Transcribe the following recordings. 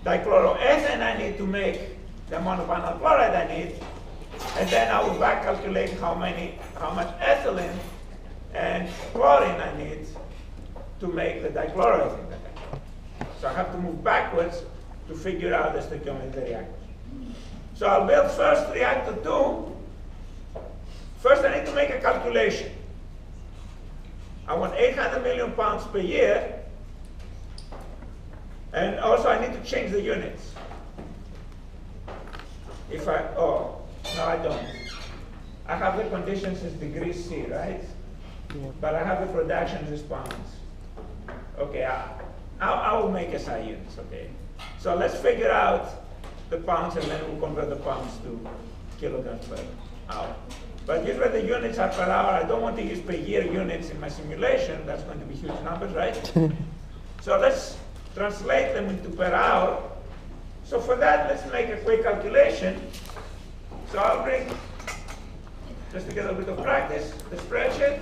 dichloroethane I need to make the amount of vinyl chloride I need, and then I will back calculate how much ethylene and chlorine I need to make the dichloroethane. So I have to move backwards to figure out the stoichiometry of the reactor. So I'll build first reactor 2. First I need to make a calculation. I want 800 million pounds per year, and also I need to change the units. If I, oh, no I don't. I have the conditions as degrees C, right? Yeah. But I have the productions as pounds. Okay, I will make SI units, okay? So let's figure out the pounds and then we'll convert the pounds to kilograms per hour. But usually the units are per hour. I don't want to use per year units in my simulation. That's going to be huge numbers, right? So let's translate them into per hour. So for that, let's make a quick calculation. So I'll bring, just to get a bit of practice, the spreadsheet.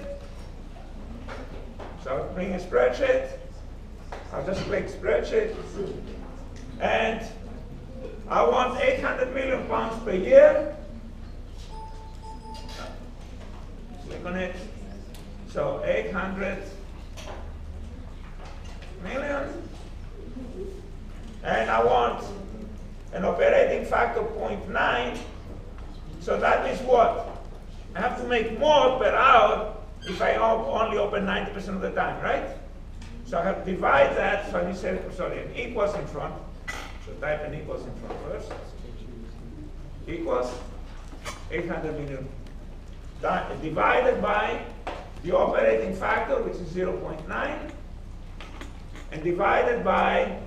So I'll bring a spreadsheet. I'll just click spreadsheet. And I want 800 million pounds per year. Click on it. So 800 million. And I want an operating factor of 0.9. So that means what? I have to make more per hour if I only open 90% of the time, right? So I have to divide that, so I say, sorry, an equals in front. So type an equals in front first. Equals 800 million divided by the operating factor, which is 0.9, and divided by,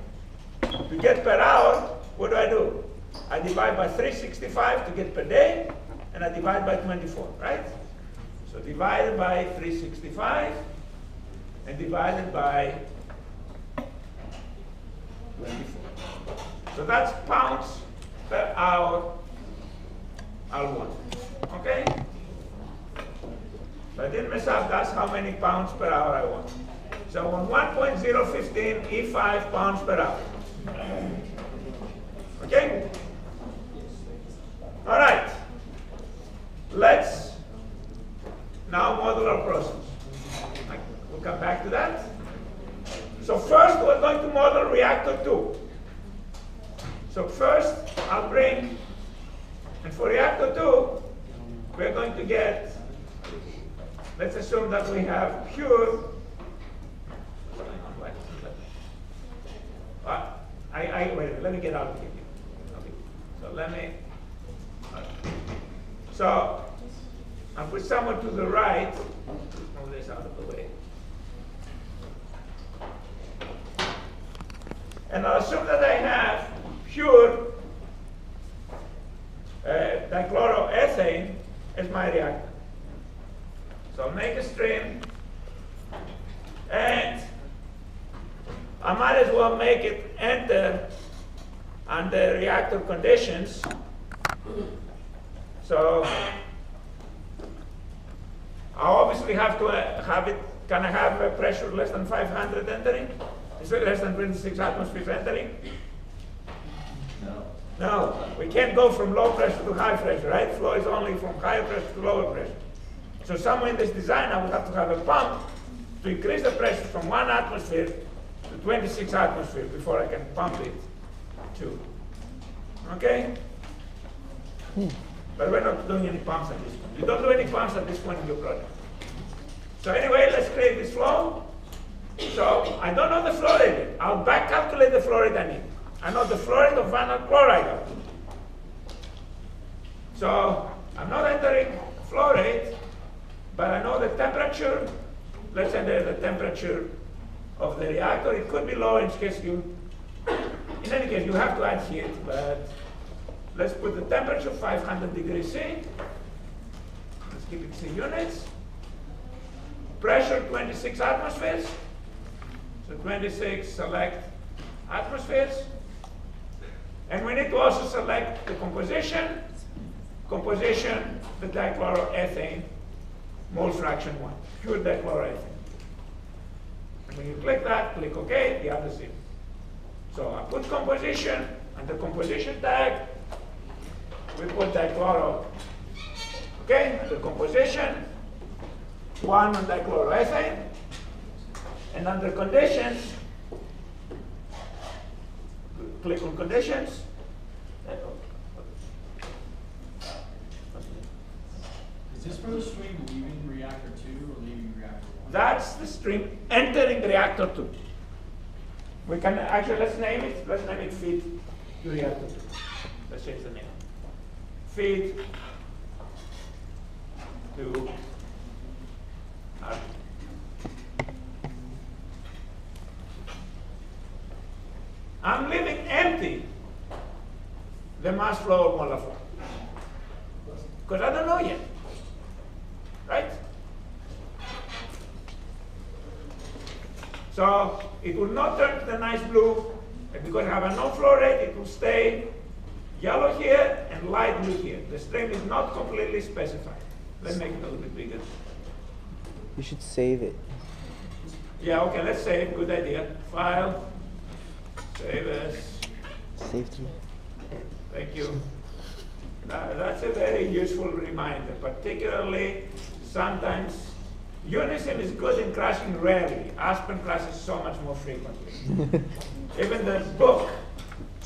to get per hour, what do? I divide by 365 to get per day, and I divide by 24, right? So divided by 365, and divided by 24. So that's pounds per hour I'll want, okay? If I didn't mess up, that's how many pounds per hour I want. So I want 1.015 E5 pounds per hour. Okay? All right. Let's now model our process. We'll come back to that. So first, we're going to model reactor 2. So first, I'll bring, and for reactor 2, we're going to get, let's assume that we have pure, wait, let me get out of here. Okay. So let me, so I'll put somewhere to the right, move this out of the way. And I'll assume that I have pure dichloroethane as my reactor. So I'll make a stream, and I might as well make it enter under reactor conditions. So I obviously have to have it, can I have a pressure less than 500 entering? Is it less than 26 atmospheres entering? No, we can't go from low pressure to high pressure, right? Flow is only from higher pressure to lower pressure. So somewhere in this design, I would have to have a pump to increase the pressure from 1 atmosphere to 26 atmospheres before I can pump it to. Okay? But we're not doing any pumps at this point. You don't do any pumps at this point in your project. So anyway, let's create this flow. So I don't know the flow rate yet. I'll back calculate the flow rate I need. I know the flow rate of vinyl chloride. So I'm not entering flow rate, but I know the temperature. Let's enter the temperature of the reactor. It could be low in case you, in any case, you have to add heat, but let's put the temperature 500 degrees C. Let's keep it C units. Pressure 26 atmospheres. So 26 select atmospheres. And we need to also select the composition. Composition, the dichloroethane, mole fraction 1, pure dichloroethane. And when you click that, click OK, the other zero. So I put composition, and the composition tag, we put dichloro. Okay, and the composition, 1 on dichloroethane, and under conditions, click on conditions. Is this for the stream leaving reactor 2 or leaving reactor 1? That's the stream entering reactor 2. We can actually, let's name it feed to reactor 2. Let's change the name. Feed to R. I'm leaving empty the mass flow of molar flow, because I don't know yet, right? So it will not turn to the nice blue, and because I have a no flow rate, it will stay yellow here and light blue here. The stream is not completely specified. Let's make it a little bit bigger. You should save it. Yeah, okay, let's save. Good idea. File, save as. Save to. Thank you. That's a very useful reminder, particularly sometimes unison is good in crashing rarely. Aspen crashes so much more frequently. Even the book,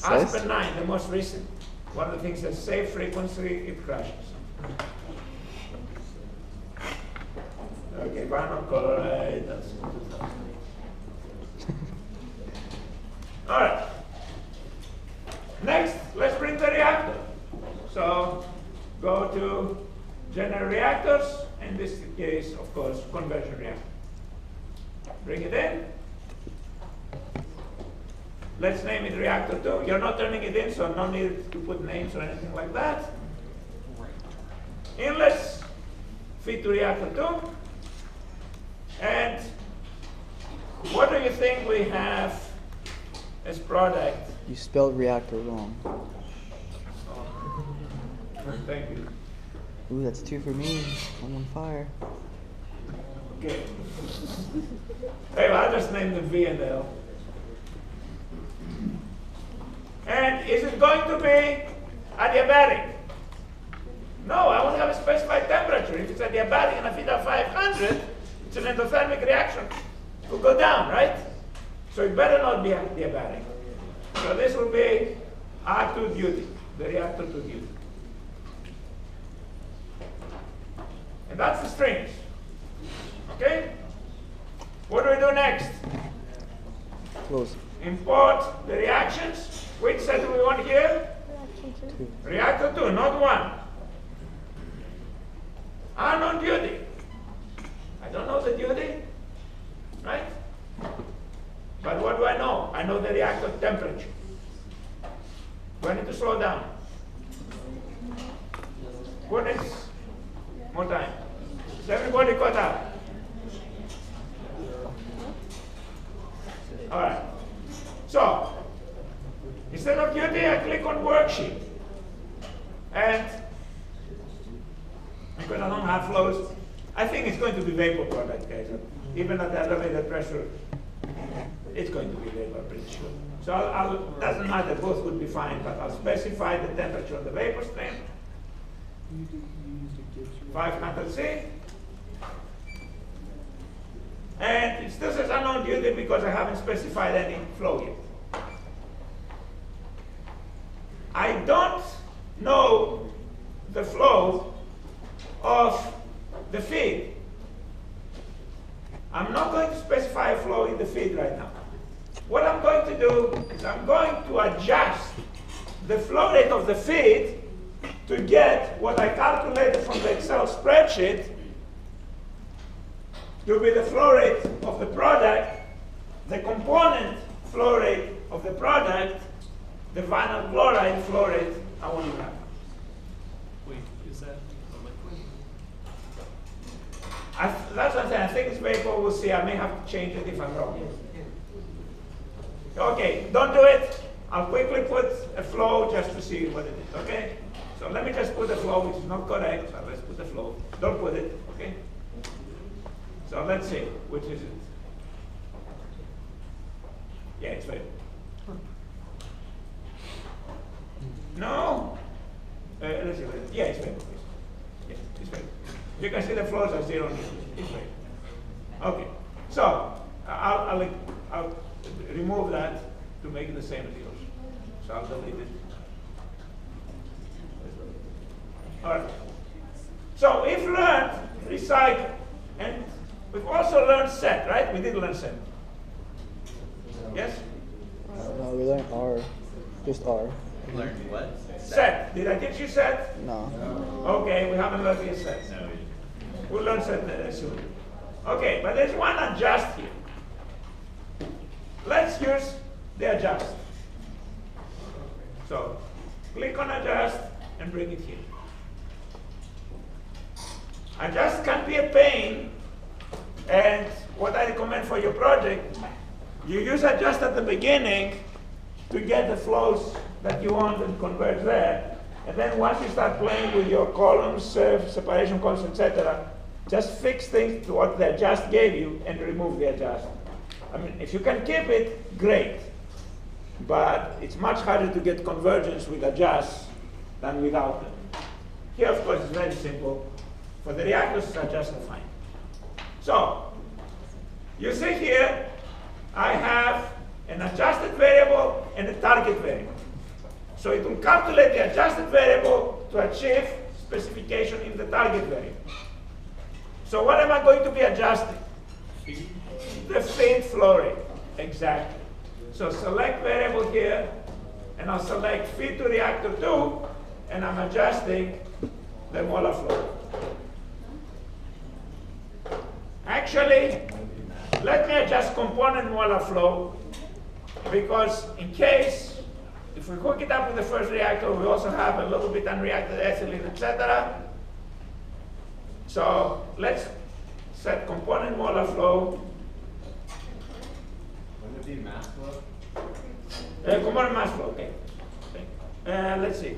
Aspen 9, the most recent, one of the things that save frequency, it crashes. Okay, vinyl chloride, that's all right. Next, let's bring the reactor. So go to general reactors, in this case, of course, conversion reactor. Bring it in. Let's name it reactor 2. You're not turning it in, so no need to put names or anything like that. Inlets, feed to reactor 2. And what do you think we have as product? You spelled reactor wrong. Oh. Thank you. Ooh, that's 2 for me. I'm on fire. Okay. Hey, well, I'll just name them V and L. And is it going to be adiabatic? No, I only have a specified temperature. If it's adiabatic and I feed at 500, it's an endothermic reaction. It will go down, right? So it better not be adiabatic. So this will be R2 duty, the reactor 2 duty. And that's the strings. Okay? What do we do next? Close. Import the reactions. Which set do we want here? Reactor 2, not 1. Unknown duty. I don't know the duty, right? But what do I know? I know the reactor temperature. Do I need to slow down? What is? More time. Is everybody caught up? All right. So, instead of duty, I click on worksheet. And because I don't have flows, I think it's going to be vapor product, guys. Even at elevated pressure, it's going to be vapor, pretty sure. So doesn't matter, both would be fine, but I'll specify the temperature of the vapor stream. 500 C. And it still says unknown duty because I haven't specified any flow yet. I don't know the flow of the feed. I'm not going to specify a flow in the feed right now. What I'm going to do is I'm going to adjust the flow rate of the feed to get what I calculated from the Excel spreadsheet to be the flow rate of the product, the component flow rate of the product, the vinyl chloride flow rate I want to have. Wait, is that a liquid? That's what I'm saying. I think it's vapor. We'll see. I may have to change it if I'm wrong. Okay, don't do it. I'll quickly put a flow just to see what it is. Okay? So let me just put a flow, which is not correct. So let's put a flow. Don't put it. Okay? So let's see. Which is it? Yeah, it's vapor. Yeah, it's variable. Yeah, it's variable. You can see the flows are 0 and it's variable. Okay, so I'll remove that to make it the same as yours. So I'll delete it. All right. So we've learned recycle, and we've also learned set, right? We did learn set. Yes? No, we learned R. Just R. Learned what? Set. Did I teach you set? No. Okay, we haven't learned yet set. No. We'll learn set soon. Okay, but there's one adjust here. Let's use the adjust. So click on adjust and bring it here. Adjust can be a pain, and what I recommend for your project, you use adjust at the beginning to get the flows that you want and converge there. And then once you start playing with your columns, separation columns, etc., just fix things to what the adjust gave you and remove the adjust. I mean, if you can keep it, great. But it's much harder to get convergence with adjust than without them. Here, of course, it's very simple. For the reactors, adjust are fine. So, you see here, I have an adjusted variable and a target variable. So it will calculate the adjusted variable to achieve specification in the target variable. So what am I going to be adjusting? The feed flow rate, exactly. So select variable here, and I'll select feed to reactor 2, and I'm adjusting the molar flow. Actually, let me adjust component molar flow, because in case, if we hook it up with the first reactor, we also have a little bit unreacted ethylene, etc. So let's set component molar flow. Wouldn't it be mass flow? Component mass flow, okay. Let's see.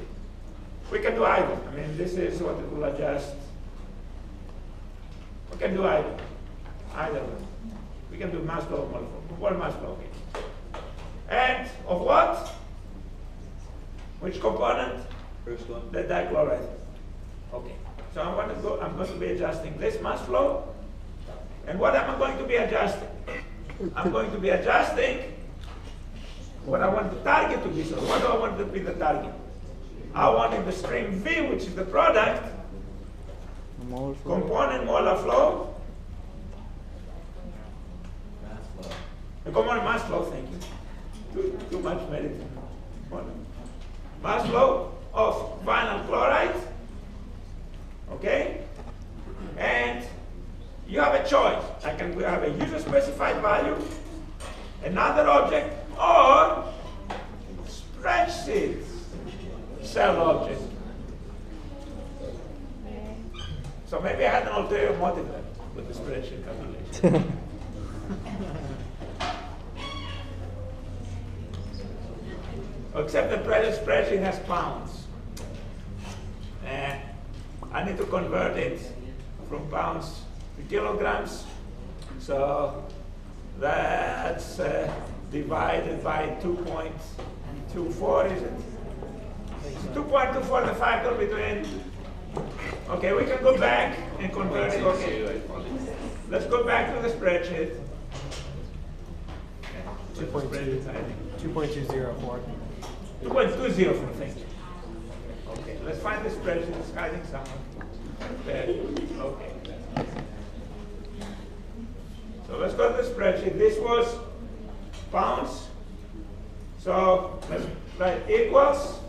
We can do either. I mean, this is what it will adjust. We can do either. Either one. We can do mass flow, molar flow. Component mass flow, okay. And of what? Which component? First one. The dichloride. Okay. So I'm going to be adjusting this mass flow. And what am I going to be adjusting? I'm going to be adjusting what I want the target to be. So what do I want to be the target? I want in the stream V, which is the product, Molar flow. component molar flow, Mass flow. the component mass flow, thank you. Too much medicine. Mass flow of vinyl chloride. Okay? And you have a choice. I can have a user specified value, another object, or spreadsheet cell object. So maybe I had an ulterior motive there with the spreadsheet calculation. Except the present spreadsheet has pounds. And I need to convert it from pounds to kilograms. So that's divided by 2.24, is it? 2.24, the factor between. Okay, we can go back and convert it. Okay. Let's go back to the spreadsheet. 2.204. 2.204, thank you. Okay, let's find the spreadsheet. It's hiding somewhere. There. Okay. So let's go to the spreadsheet. This was pounds. So let's write equals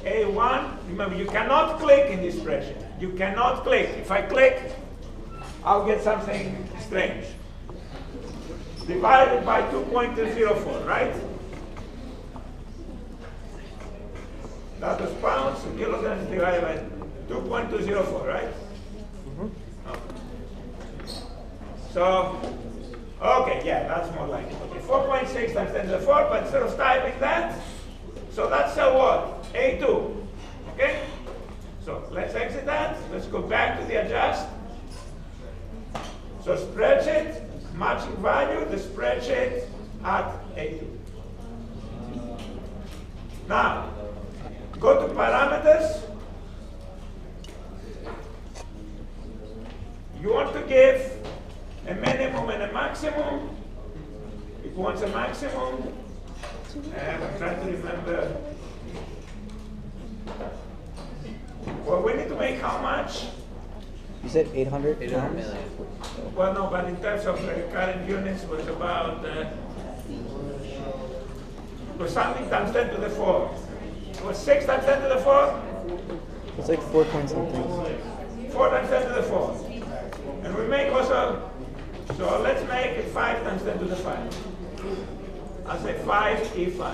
A1. Remember, you cannot click in this spreadsheet. You cannot click. If I click, I'll get something strange. Divided by 2.204, right? That was pounds, so kilograms divided by 2.204, right? Okay. So, okay, yeah, that's more like it. Okay, 4.6 times 10 to the 4, but instead of typing that, so that's a what? A2. Okay? So let's exit that. Let's go back to the adjust. So spreadsheet, matching value, the spreadsheet at A2. Now, go to parameters, You want to give a minimum and a maximum. It wants a maximum. And I'm trying to remember. Well, we need to make how much? You said 800? 800 million. Well, no, but in terms of current units, was about was something times 10 to the 4. It was 6 times 10 to the 4? It's like 4 point something. 4 times 10 to the 4. And we make also, so let's make it 5 times 10 to the 5. I'll say 5E5.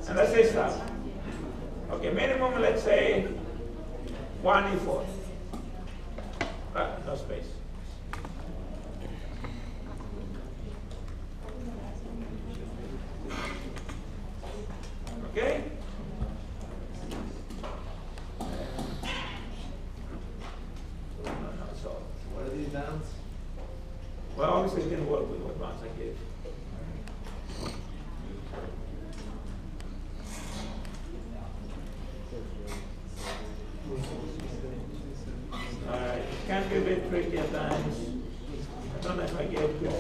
And let's say stop. Okay, minimum, let's say 1E4. No space. Okay? So, What are these bounds? well, obviously it didn't work with what bounds I gave. It can be a bit tricky at times. I don't know if I get good.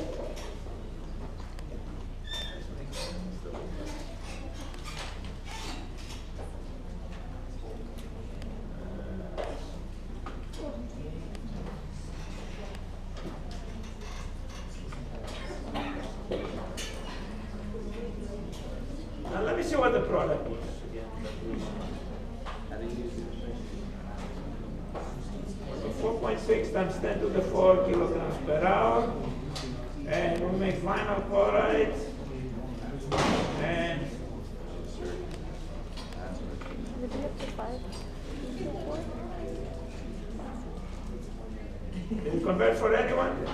Now let me see what the product was again. 4.6 times 10 to the 4 kilograms per hour. And we'll make vinyl chloride. And did you convert for anyone?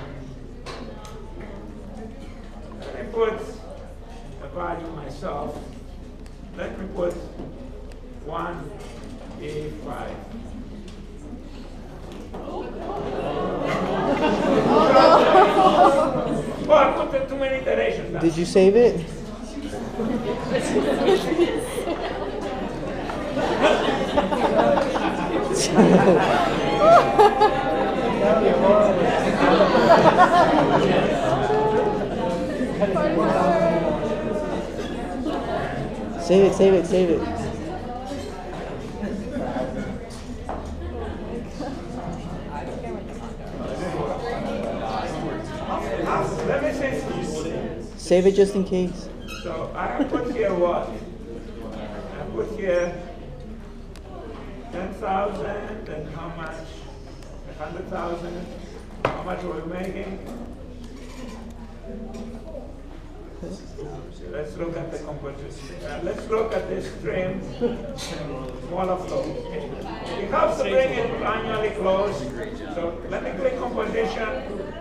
Let me put a value myself. Let me put 1A5. Oh, I put too many iterations down. Did you save it? Save it, save it, save it. Let me say something. Save it just in case. So I put here what? I put here 10,000 and how much? 100,000. How much were we making? Let's look at the composition. Let's look at this stream, smaller flow. It helps to bring it annually close. So let me click composition,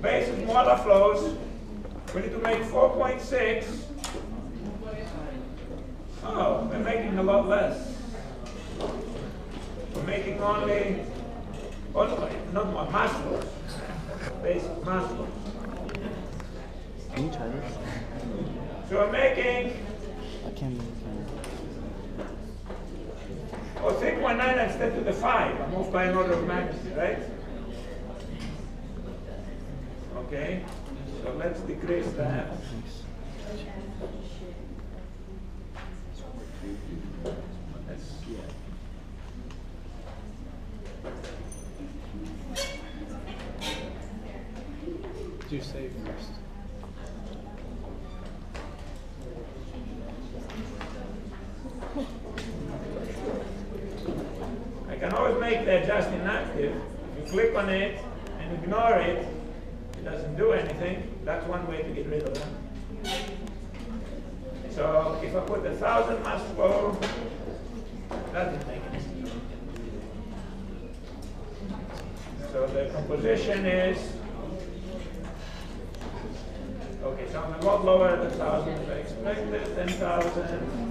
base smaller flows. We need to make 4.6. Oh, we're making a lot less. We're making only not more, mass flows. Basic mass flows. Can you try this? So we're making I can't. 3.9 times 10 to the 5. I moved by an order of magnitude, right? Okay, so let's decrease that. Do save first. I can always make the adjust inactive. If you click on it and ignore it, it doesn't do anything. That's one way to get rid of them. So if I put 1,000 mass flow, that didn't make any sense. So the composition is, okay, so I'm a lot lower than 1,000 as I expected, 10,000.